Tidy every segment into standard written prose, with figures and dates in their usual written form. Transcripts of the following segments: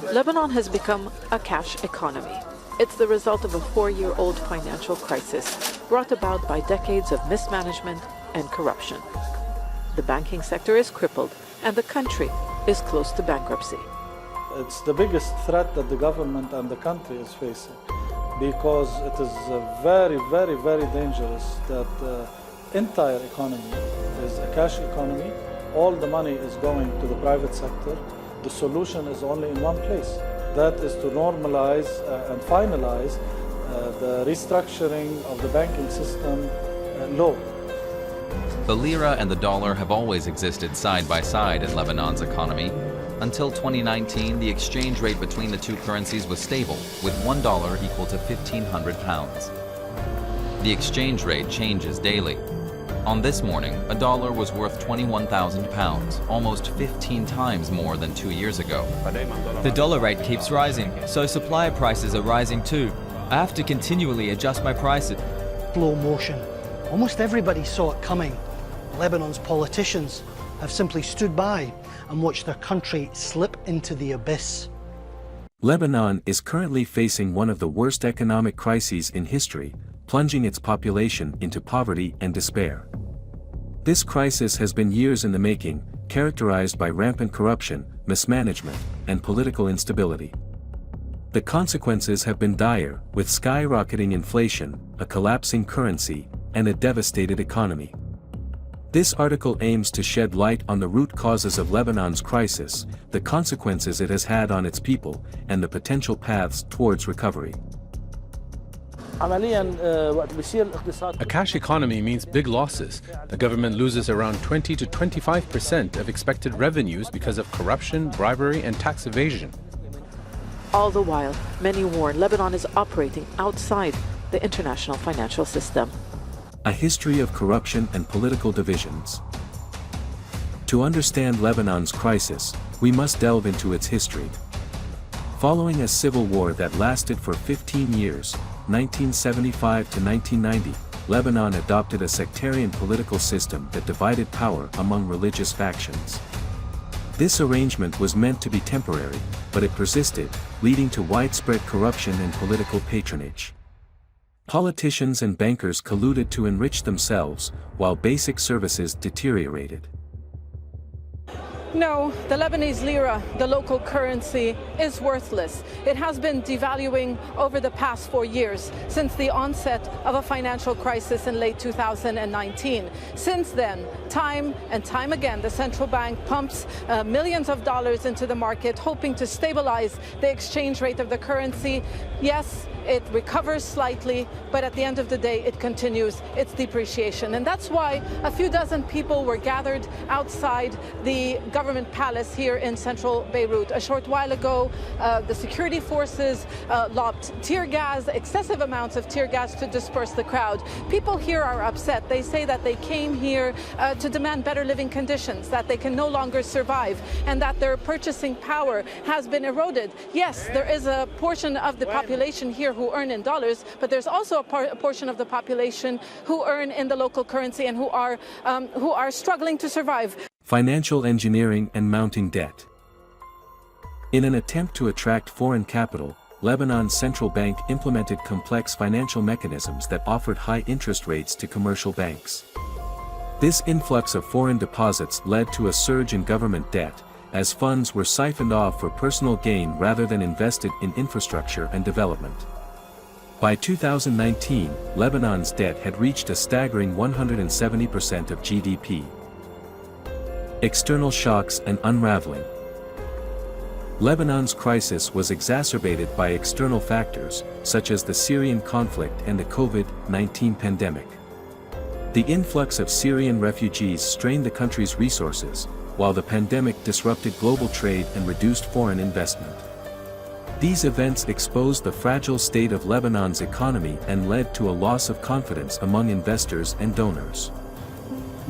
Lebanon has become a cash economy. It's the result of a 4-year-old financial crisis brought about by decades of mismanagement and corruption. The banking sector is crippled and the country is close to bankruptcy. It's the biggest threat that the government and the country is facing, because it is very, very, very dangerous that the entire economy is a cash economy. All the money is going to the private sector. The solution is only in one place. That is to normalize and finalize the restructuring of the banking system law. The lira and the dollar have always existed side by side in Lebanon's economy. Until 2019, the exchange rate between the two currencies was stable, with $1 equal to 1,500 pounds. The exchange rate changes daily. On this morning, a dollar was worth 21,000 pounds, almost 15 times more than 2 years ago. The dollar rate keeps rising, so supplier prices are rising too. I have to continually adjust my prices. Slow motion. Almost everybody saw it coming. Lebanon's politicians have simply stood by and watched their country slip into the abyss. Lebanon is currently facing one of the worst economic crises in history, plunging its population into poverty and despair. This crisis has been years in the making, characterized by rampant corruption, mismanagement, and political instability. The consequences have been dire, with skyrocketing inflation, a collapsing currency, and a devastated economy. This article aims to shed light on the root causes of Lebanon's crisis, the consequences it has had on its people, and the potential paths towards recovery. A cash economy means big losses. The government loses around 20 to 25% of expected revenues because of corruption, bribery, and tax evasion. All the while, many warn Lebanon is operating outside the international financial system. A history of corruption and political divisions. To understand Lebanon's crisis, we must delve into its history. Following a civil war that lasted for 15 years, 1975 to 1990, Lebanon adopted a sectarian political system that divided power among religious factions. This arrangement was meant to be temporary, but it persisted, leading to widespread corruption and political patronage. Politicians and bankers colluded to enrich themselves, while basic services deteriorated. No, the Lebanese lira, the local currency, is worthless. It has been devaluing over the past 4 years, since the onset of a financial crisis in late 2019. Since then, time and time again, the central bank pumps millions of dollars into the market, hoping to stabilize the exchange rate of the currency. Yes, it recovers slightly, but at the end of the day, it continues its depreciation. And that's why a few dozen people were gathered outside the government palace here in central Beirut. A short while ago, the security forces lobbed tear gas, excessive amounts of tear gas, to disperse the crowd. People here are upset. They say that they came here to demand better living conditions, that they can no longer survive, and that their purchasing power has been eroded. Yes, there is a portion of the population here who earn in dollars, but there's also a portion of the population who earn in the local currency and who are struggling to survive. Financial engineering and mounting debt. In an attempt to attract foreign capital, Lebanon's central bank implemented complex financial mechanisms that offered high interest rates to commercial banks. This influx of foreign deposits led to a surge in government debt, as funds were siphoned off for personal gain rather than invested in infrastructure and development. By 2019, Lebanon's debt had reached a staggering 170% of GDP. External shocks and unraveling. Lebanon's crisis was exacerbated by external factors, such as the Syrian conflict and the COVID-19 pandemic. The influx of Syrian refugees strained the country's resources, while the pandemic disrupted global trade and reduced foreign investment. These events exposed the fragile state of Lebanon's economy and led to a loss of confidence among investors and donors.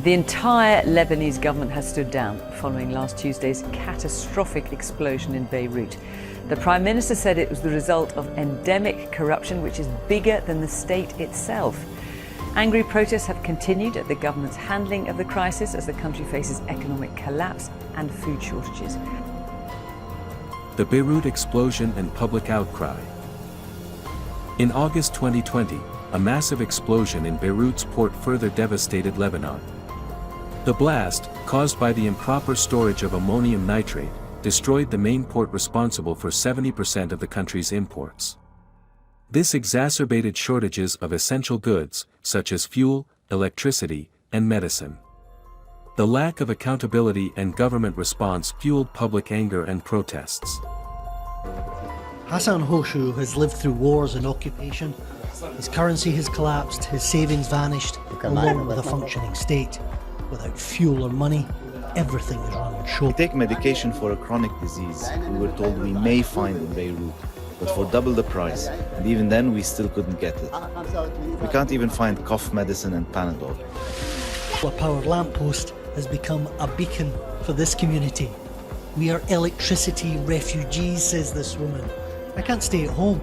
The entire Lebanese government has stood down following last Tuesday's catastrophic explosion in Beirut. The Prime Minister said it was the result of endemic corruption, which is bigger than the state itself. Angry protests have continued at the government's handling of the crisis as the country faces economic collapse and food shortages. the Beirut explosion and public outcry. In August 2020, a massive explosion in Beirut's port further devastated Lebanon. The blast, caused by the improper storage of ammonium nitrate, destroyed the main port responsible for 70% of the country's imports. This exacerbated shortages of essential goods, such as fuel, electricity, and medicine. The lack of accountability and government response fueled public anger and protests. Hassan Hoshu has lived through wars and occupation. His currency has collapsed, his savings vanished, along with a functioning state. Without fuel or money, everything is run on shore. We take medication for a chronic disease we were told we may find in Beirut, but for double the price, and even then we still couldn't get it. We can't even find cough medicine and Panadol. A powered lamppost has become a beacon for this community. We are electricity refugees, says this woman. I can't stay at home.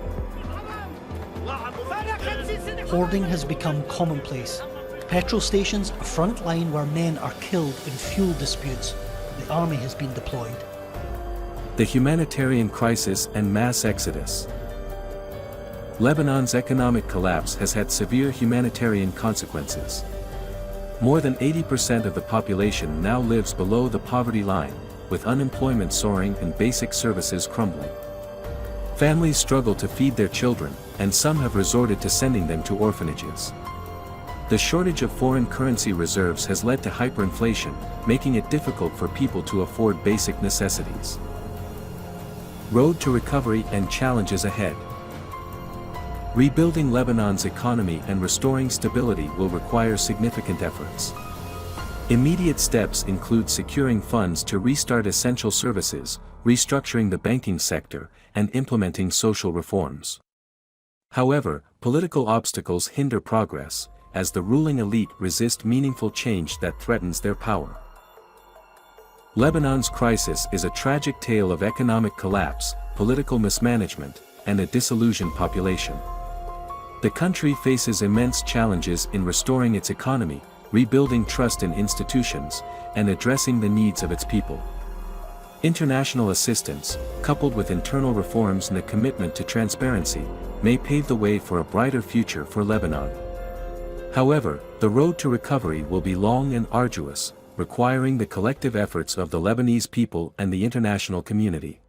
Hoarding has become commonplace. Petrol stations, a front line where men are killed in fuel disputes. The army has been deployed. The humanitarian crisis and mass exodus. Lebanon's economic collapse has had severe humanitarian consequences. More than 80% of the population now lives below the poverty line, with unemployment soaring and basic services crumbling. Families struggle to feed their children, and some have resorted to sending them to orphanages. The shortage of foreign currency reserves has led to hyperinflation, making it difficult for people to afford basic necessities. Road to recovery and challenges ahead. Rebuilding Lebanon's economy and restoring stability will require significant efforts. Immediate steps include securing funds to restart essential services, restructuring the banking sector, and implementing social reforms. However, political obstacles hinder progress, as the ruling elite resist meaningful change that threatens their power. Lebanon's crisis is a tragic tale of economic collapse, political mismanagement, and a disillusioned population. The country faces immense challenges in restoring its economy, rebuilding trust in institutions, and addressing the needs of its people. International assistance, coupled with internal reforms and a commitment to transparency, may pave the way for a brighter future for Lebanon. However, the road to recovery will be long and arduous, requiring the collective efforts of the Lebanese people and the international community.